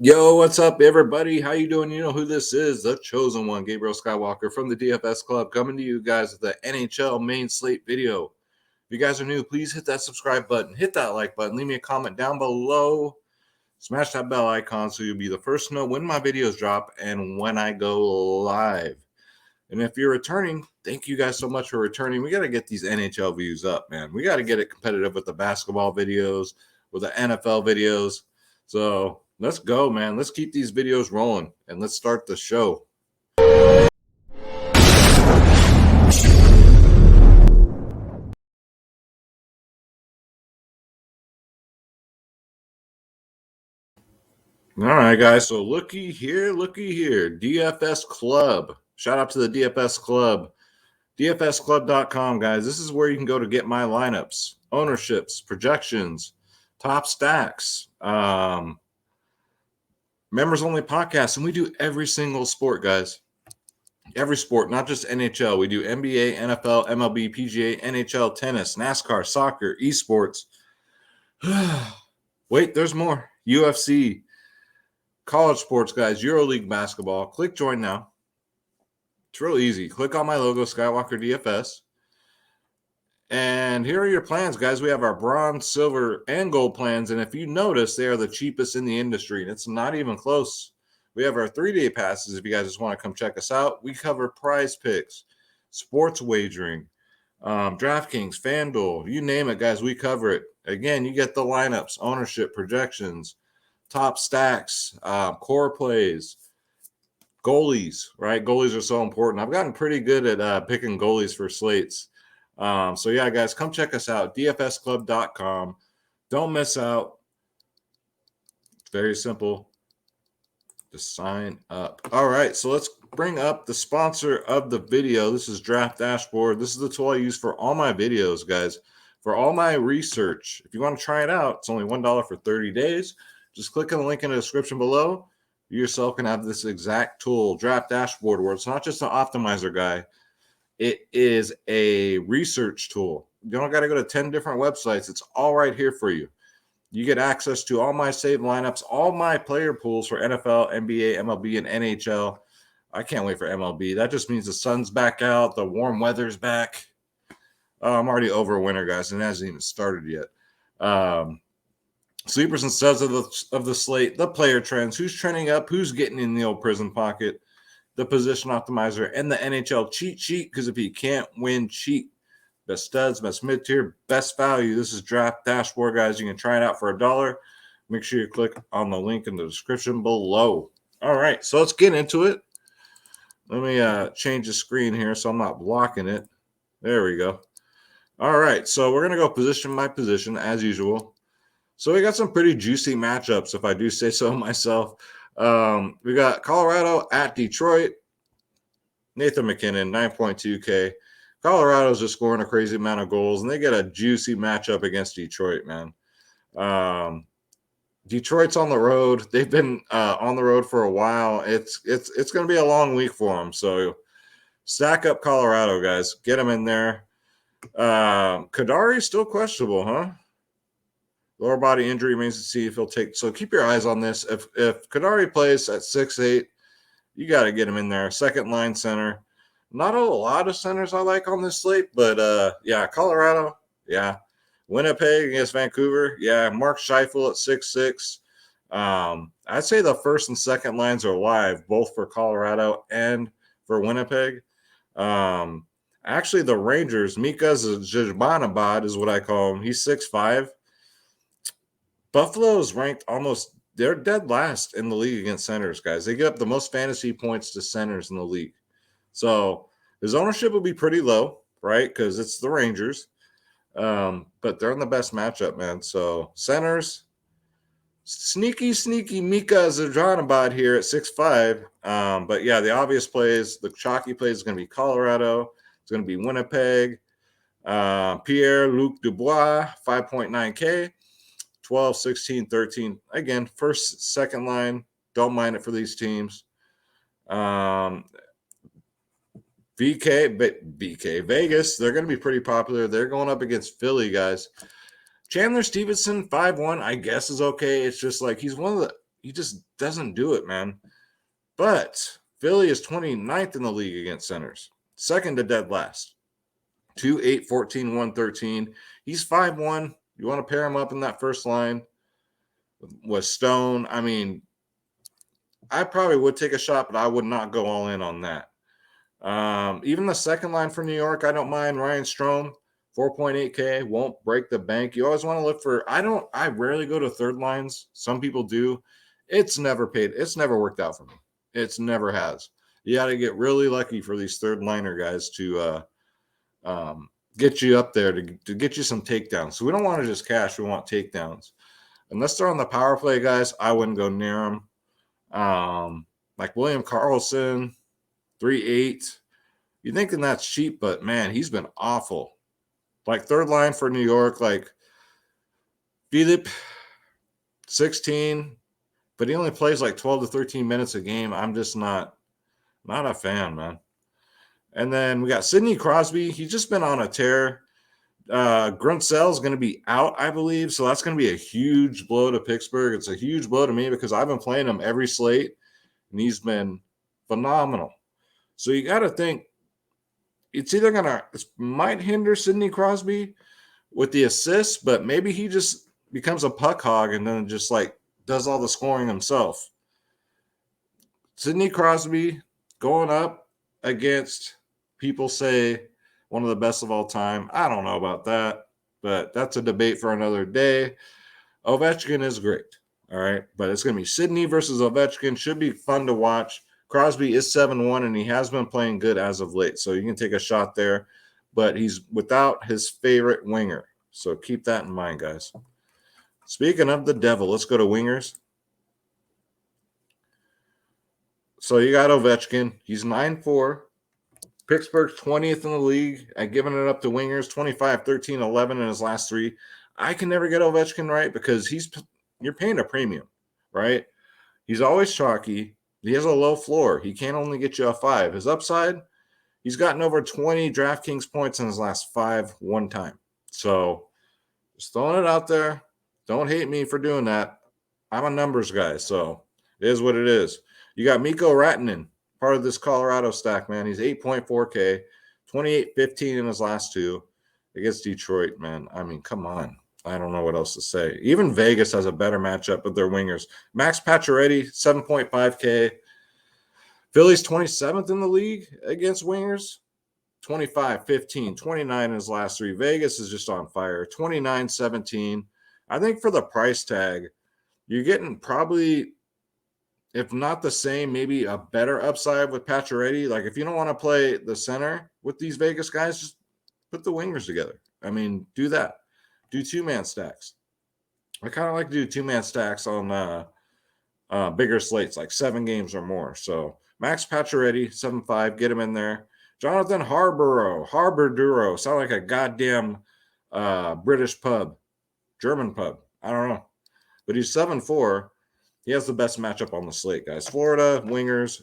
Yo, what's up, everybody? How you doing? You know who this is, the chosen one, Gabriel Skywalker from the DFS Club, coming to you guys with the NHL main slate video. If you guys are new, please hit that subscribe button, hit that like button, leave me a comment down below, smash that bell icon so you'll be the first to know when my videos drop and when I go live. And if you're returning, thank you guys so much for returning. We got to get these NHL views up, man. We got to get it competitive with the basketball videos, with the NFL videos. So let's go, man. Let's keep these videos rolling and let's start the show. All right, guys. So looky here. DFS Club. Shout out to the DFS Club. DFSClub.com, guys. This is where you can go to get my lineups, ownerships, projections, top stacks, members only podcasts. And we do every single sport, guys. Every sport, not just NHL. We do NBA, NFL, MLB, PGA, NHL, tennis, NASCAR, soccer, esports. Wait, there's more. UFC, college sports, guys, EuroLeague basketball. Click join now. It's real easy. Click on my logo, Skywalker DFS. And here are your plans, guys. We have our bronze, silver, and gold plans. And if you notice, they are the cheapest in the industry. And it's not even close. We have our 3-day passes if you guys just want to come check us out. We cover prize picks, sports wagering, Draftkings, FanDuel, you name it, guys. We cover it. Again, you get the lineups, ownership, projections, top stacks, core plays, goalies, right? Goalies are so important. I've gotten pretty good at picking goalies for slates. So, yeah, guys, come check us out, dfsclub.com. Don't miss out. It's very simple. Just sign up. All right, so let's bring up the sponsor of the video. This is Draft Dashboard. This is the tool I use for all my videos, guys, for all my research. If you want to try it out, it's only $1 for 30 days. Just click on the link in the description below. You yourself can have this exact tool, Draft Dashboard, where it's not just an optimizer guy. It is a research tool. You don't got to go to 10 different websites. It's all right here for you. You get access to all my saved lineups, all my player pools for NFL, NBA, MLB, and NHL. I can't wait for MLB. That just means the sun's back out, the warm weather's back. I'm already over winter, guys, and it hasn't even started yet. Sleepers and studs of the slate, the player trends, who's trending up, who's getting in the old prison pocket, the position optimizer, and the NHL cheat sheet, because if you can't win, cheat. Best studs, best mid-tier, best value. This is Draft Dashboard, guys. You can try it out for $1. Make sure you click on the link in the description below. All right, so let's get into it. Let me change the screen here so I'm not blocking it. There we go. All right, so we're going to go position by position as usual. So we got some pretty juicy matchups, if I do say so myself. We got Colorado at Detroit. Nathan McKinnon, 9.2K. Colorado's just scoring a crazy amount of goals, and they get a juicy matchup against Detroit, man. Detroit's on the road. They've been on the road for a while. It's going to be a long week for them. So stack up Colorado, guys. Get them in there. Kadari's still questionable, huh? Lower body injury remains to see if he'll take. So keep your eyes on this. If Kadari plays at 6'8", you got to get him in there. Second line center. Not a lot of centers I like on this slate, but yeah, Colorado, yeah. Winnipeg against Vancouver, yeah. Mark Scheifele at 6'6". I'd say the first and second lines are live, both for Colorado and for Winnipeg. Actually, the Rangers, Mika Zibanejad is what I call him. He's 6'5". Buffalo's ranked almost – they're dead last in the league against centers, guys. They get up the most fantasy points to centers in the league. So his ownership will be pretty low, right, because it's the Rangers. But they're in the best matchup, man. So centers, sneaky Mika Zibanejad here at 6'5". But, yeah, the obvious plays, the chalky plays is going to be Colorado. It's going to be Winnipeg. Pierre-Luc Dubois, 5.9K. 12, 16, 13. Again, first, second line. Don't mind it for these teams. BK, Vegas, they're going to be pretty popular. They're going up against Philly, guys. Chandler Stevenson, 5'1", I guess is okay. It's just like he's one of the he just doesn't do it, man. But Philly is 29th in the league against centers, second to dead last. 2, 8, 14, 1, 13. He's 5'1". You want to pair him up in that first line with Stone. I mean, I probably would take a shot, but I would not go all in on that. Even the second line for New York, I don't mind. Ryan Strome, 4.8K, won't break the bank. You always want to look for, I rarely go to third lines. Some people do. It's never paid. It's never worked out for me. It's never has. You got to get really lucky for these third liner guys to get you up there to get you some takedowns. So we don't want to just cash. We want takedowns. Unless they're on the power play, guys, I wouldn't go near them. Like William Karlsson, 3.8. You're thinking that's cheap, but man, he's been awful. Like third line for New York, like Philip, 16, but he only plays like 12 to 13 minutes a game. I'm just not a fan, man. And then we got Sidney Crosby. He's just been on a tear. Gruntzell's going to be out, I believe. So that's going to be a huge blow to Pittsburgh. It's a huge blow to me because I've been playing him every slate, and he's been phenomenal. So you got to think it's either it might hinder Sidney Crosby with the assists, but maybe he just becomes a puck hog and then just like does all the scoring himself. Sidney Crosby going up against people say one of the best of all time. I don't know about that, but that's a debate for another day. Ovechkin is great, all right? But it's going to be Sidney versus Ovechkin. Should be fun to watch. Crosby is 7-1, and he has been playing good as of late, so you can take a shot there. But he's without his favorite winger, so keep that in mind, guys. Speaking of the devil, let's go to wingers. So you got Ovechkin. He's 9-4. Pittsburgh's 20th in the league at giving it up to wingers, 25, 13, 11 in his last three. I can never get Ovechkin right because you're paying a premium, right? He's always chalky. He has a low floor. He can't only get you a 5. His upside, he's gotten over 20 Draftkings points in his last 5 one time. So just throwing it out there. Don't hate me for doing that. I'm a numbers guy, so it is what it is. You got Mikko Rantanen, part of this Colorado stack, man. He's 8.4K, 28-15 in his last 2 against Detroit, man. I mean, come on. I don't know what else to say. Even Vegas has a better matchup with their wingers. Max Pacioretty, 7.5K. Philly's 27th in the league against wingers. 25, 15, 29 in his last 3. Vegas is just on fire. 29, 17. I think for the price tag, you're getting probably, if not the same, maybe a better upside with Pacioretty. Like if you don't want to play the center with these Vegas guys, just put the wingers together. I mean, do that. Do 2-man stacks. I kind of like to do 2-man stacks on bigger slates, like 7 games or more. So Max Pacioretty, 7.5, get him in there. Jonathan Harborduro, sound like a goddamn British pub, German pub. I don't know. But he's 7.4. He has the best matchup on the slate, guys. Florida, wingers,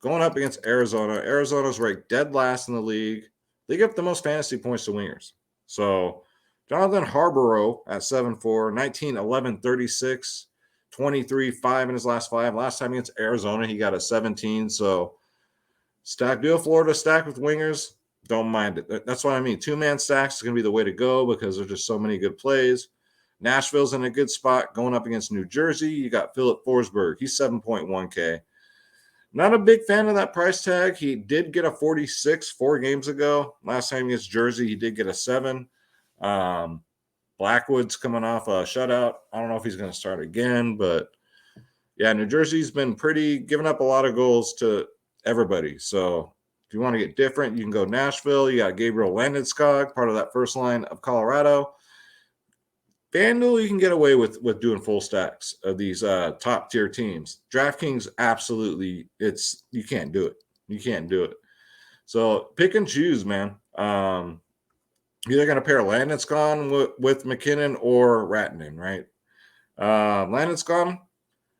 going up against Arizona. Arizona's ranked dead last in the league. They give up the most fantasy points to wingers. So Jonathan Harborough at 7.4, 19, 11, 36, 23, 5 in his last 5. Last time against Arizona, he got a 17. So do a Florida stack with wingers. Don't mind it. That's what I mean. 2-man stacks is going to be the way to go because there's just so many good plays. Nashville's in a good spot going up against New Jersey. You got Philip Forsberg. He's 7.1K. Not a big fan of that price tag. He did get a 46 4 games ago. Last time against Jersey, he did get a 7. Blackwood's coming off a shutout. I don't know if he's going to start again, but yeah, New Jersey's been giving up a lot of goals to everybody. So if you want to get different, you can go Nashville. You got Gabriel Landeskog, part of that first line of Colorado. FanDuel, you can get away with doing full stacks of these top tier teams. DraftKings, absolutely, you can't do it. You can't do it. So pick and choose, man. You're either going to pair Landeskog with McKinnon or Rantanen, right? Landeskog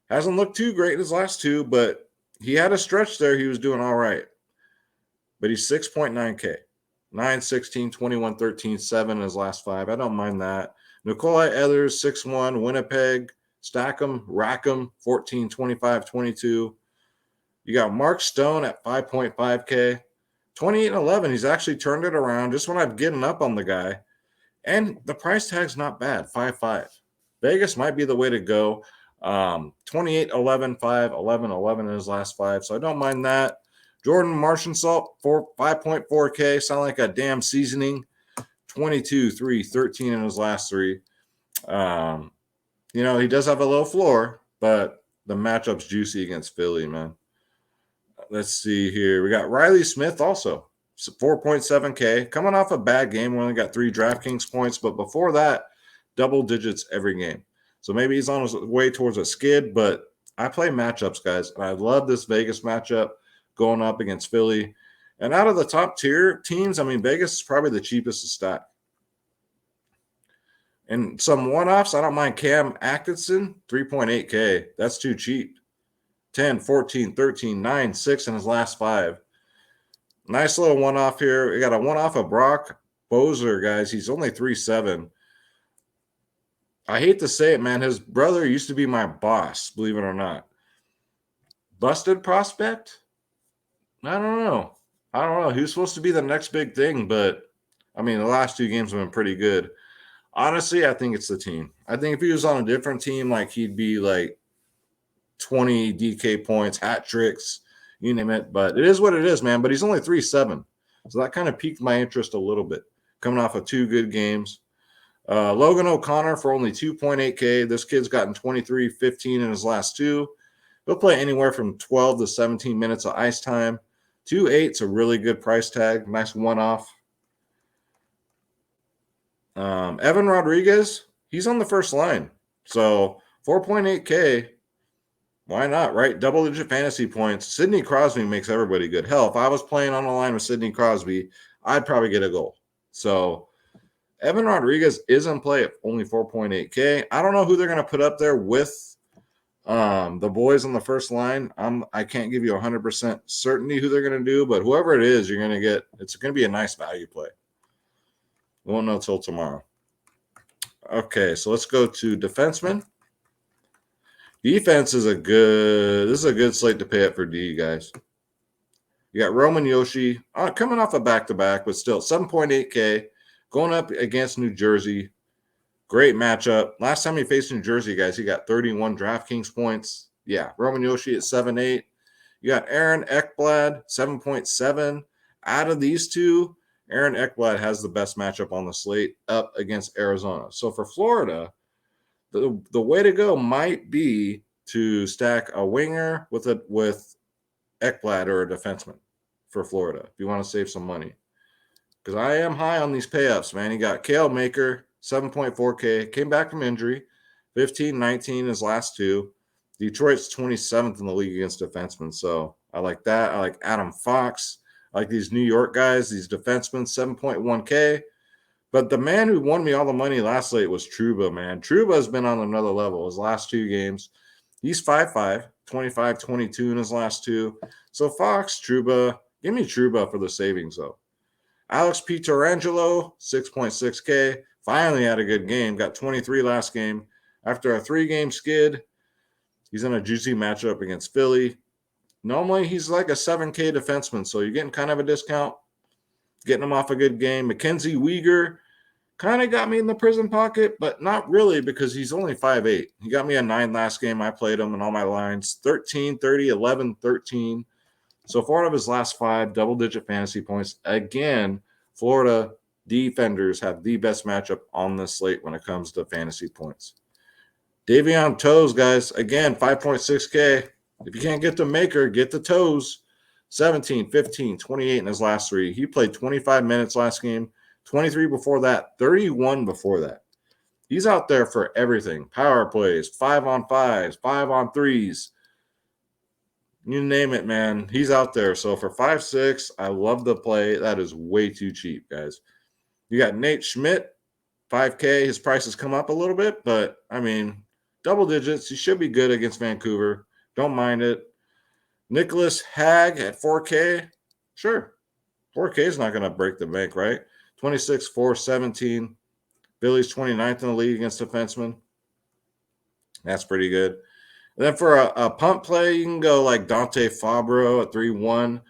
hasn't looked too great in his last 2, but he had a stretch there. He was doing all right. But he's 6.9K. 9, 16, 21, 13, 7 in his last 5. I don't mind that. Nikolai Ehlers, 6-1. Winnipeg, Stack them, rack them, 14, 25, 22. You got Mark Stone at 5.5K. 28 and 11. He's actually turned it around just when I've given up on the guy. And the price tag's not bad, 5.5. Vegas might be the way to go. 28, 11, 5, 11, 11 in his last 5. So I don't mind that. Jordan Martinsalt, 5.4K. Sound like a damn seasoning. 22, 3, 13 in his last 3. He does have a low floor, but the matchup's juicy against Philly, man. Let's see here. We got Riley Smith also, 4.7K. Coming off a bad game. We only got 3 DraftKings points, but before that, double digits every game. So maybe he's on his way towards a skid, but I play matchups, guys, and I love this Vegas matchup going up against Philly. And out of the top tier teams, Vegas is probably the cheapest to stack. And some one-offs, I don't mind Cam Atkinson, 3.8K. That's too cheap. 10, 14, 13, 9, 6 in his last 5. Nice little one-off here. We got a one-off of Brock Bozer, guys. He's only 3.7. I hate to say it, man. His brother used to be my boss, believe it or not. Busted prospect? I don't know. He was supposed to be the next big thing, but, the last 2 games have been pretty good. Honestly, I think it's the team. I think if he was on a different team, he'd be 20 DK points, hat tricks, you name it. But it is what it is, man. But he's only 3.7. So that kind of piqued my interest a little bit. Coming off of 2 good games. Logan O'Connor for only 2.8K. This kid's gotten 23, 15 in his last 2. He'll play anywhere from 12 to 17 minutes of ice time. 2.8's a really good price tag. Nice one-off. Evan Rodriguez, he's on the first line. So 4.8K. Why not, right? Double-digit fantasy points. Sidney Crosby makes everybody good. Hell, if I was playing on the line with Sidney Crosby, I'd probably get a goal. So Evan Rodriguez is in play at only 4.8K. I don't know who they're going to put up there with the boys on the first line. I can't give you 100% certainty who they're going to do, but whoever it is, you're going to get. It's going to be a nice value play. We won't know till tomorrow. Okay, so let's go to defenseman. Defense is a good slate to pay up for D, guys. You got Roman Yoshi coming off a back-to-back, but still 7.8K going up against New Jersey. Great matchup. Last time he faced New Jersey, guys, he got 31 DraftKings points. Yeah, Roman Yoshi at 7.8. You got Aaron Ekblad, 7.7. Out of these 2, Aaron Ekblad has the best matchup on the slate up against Arizona. So for Florida, the way to go might be to stack a winger with Ekblad or a defenseman for Florida if you want to save some money. Because I am high on these pay-ups, man. You got Kale Maker, 7.4K, came back from injury, 15, 19 his last 2. Detroit's 27th in the league against defensemen, so I like that. I like Adam Fox. I like these New York guys, these defensemen, 7.1K. But the man who won me all the money last slate was Trouba, man. Trouba's been on another level his last 2 games. He's 5.5, 25, 22 in his last 2. So Fox, Trouba, give me Trouba for the savings, though. Alex Pietrangelo, 6.6K. Finally had a good game. Got 23 last game. After a 3-game skid, he's in a juicy matchup against Philly. Normally, he's like a 7K defenseman, so you're getting kind of a discount. Getting him off a good game. Mackenzie Weegar kind of got me in the prison pocket, but not really because he's only 5'8". He got me a 9 last game. I played him in all my lines. 13, 30, 11, 13. So 4 out of his last 5 double-digit fantasy points. Again, Florida defenders have the best matchup on this slate when it comes to fantasy points. Davion Toes, guys. Again, 5.6K. If you can't get the maker, get the Toes. 17, 15, 28 in his last 3. He played 25 minutes last game, 23 before that, 31 before that. He's out there for everything. Power plays, 5-on-5s, 5-on-3s. You name it, man. He's out there. So for 5.6, I love the play. That is way too cheap, guys. You got Nate Schmidt, 5K. His price has come up a little bit, but, double digits. He should be good against Vancouver. Don't mind it. Nicholas Hag at 4K. Sure. 4K is not going to break the bank, right? 26, 4, 17. Billy's 29th in the league against defensemen. That's pretty good. And then for a punt play, you can go like Dante Fabro at 3-1,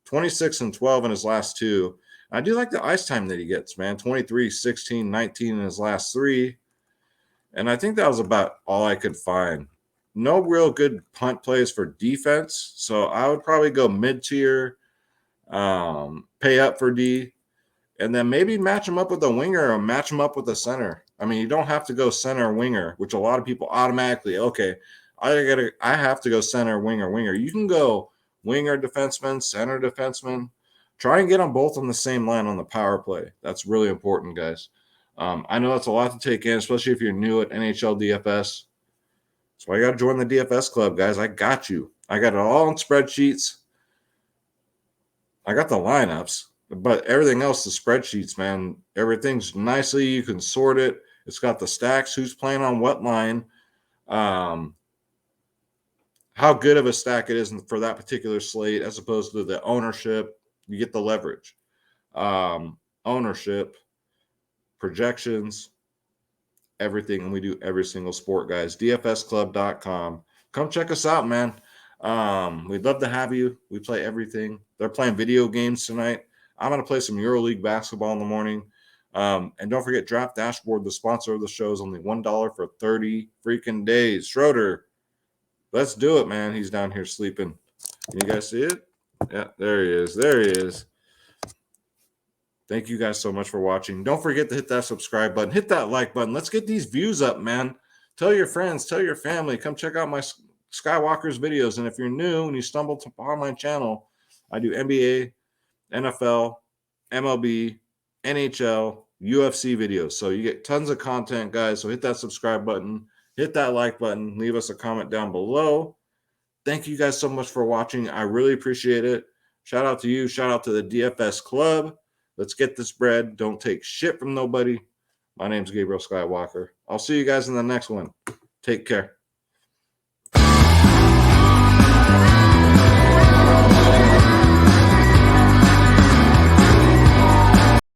26 and 12 in his last two. I do like the ice time that he gets, man. 23, 16, 19 in his last three. And I think that was about all I could find. No real good punt plays for defense. So I would probably go mid-tier, pay up for D, and then maybe match him up with a winger or match him up with a center. I mean, you don't have to go center winger, which a lot of people automatically, okay, I have to go center winger. You can go winger defenseman, center defenseman. Try and get them both on the same line on the power play. That's really important, guys. I know that's a lot to take in, especially if you're new at NHL DFS. So I got to join the DFS club, guys. I got you. I got it all in spreadsheets. I got the lineups, but everything else is spreadsheets, man. Everything's nicely. You can sort it. It's got the stacks, who's playing on what line, how good of a stack it is for that particular slate, as opposed to the ownership. You get the leverage, ownership, projections, everything. And we do every single sport, guys. DFSclub.com. Come check us out, man. We'd love to have you. We play everything. They're playing video games tonight. I'm going to play some EuroLeague basketball in the morning. And don't forget, Draft Dashboard, the sponsor of the show, is only $1 for 30 freaking days. Schroeder, let's do it, man. He's down here sleeping. Can you guys see it? Yeah, there he is. There he is. Thank you guys so much for watching. Don't forget to hit that subscribe button. Hit that like button. Let's get these views up, man. Tell your friends. Tell your family. Come check out my Skywalker's videos. And if you're new and you stumbled upon my channel, I do NBA, NFL, MLB, NHL, UFC videos. So you get tons of content, guys. So hit that subscribe button. Hit that like button. Leave us a comment down below. Thank you guys so much for watching. I really appreciate it. Shout out to you. Shout out to the DFS Club. Let's get this bread. Don't take shit from nobody. My name's Gabriel Skywalker. I'll see you guys in the next one. Take care.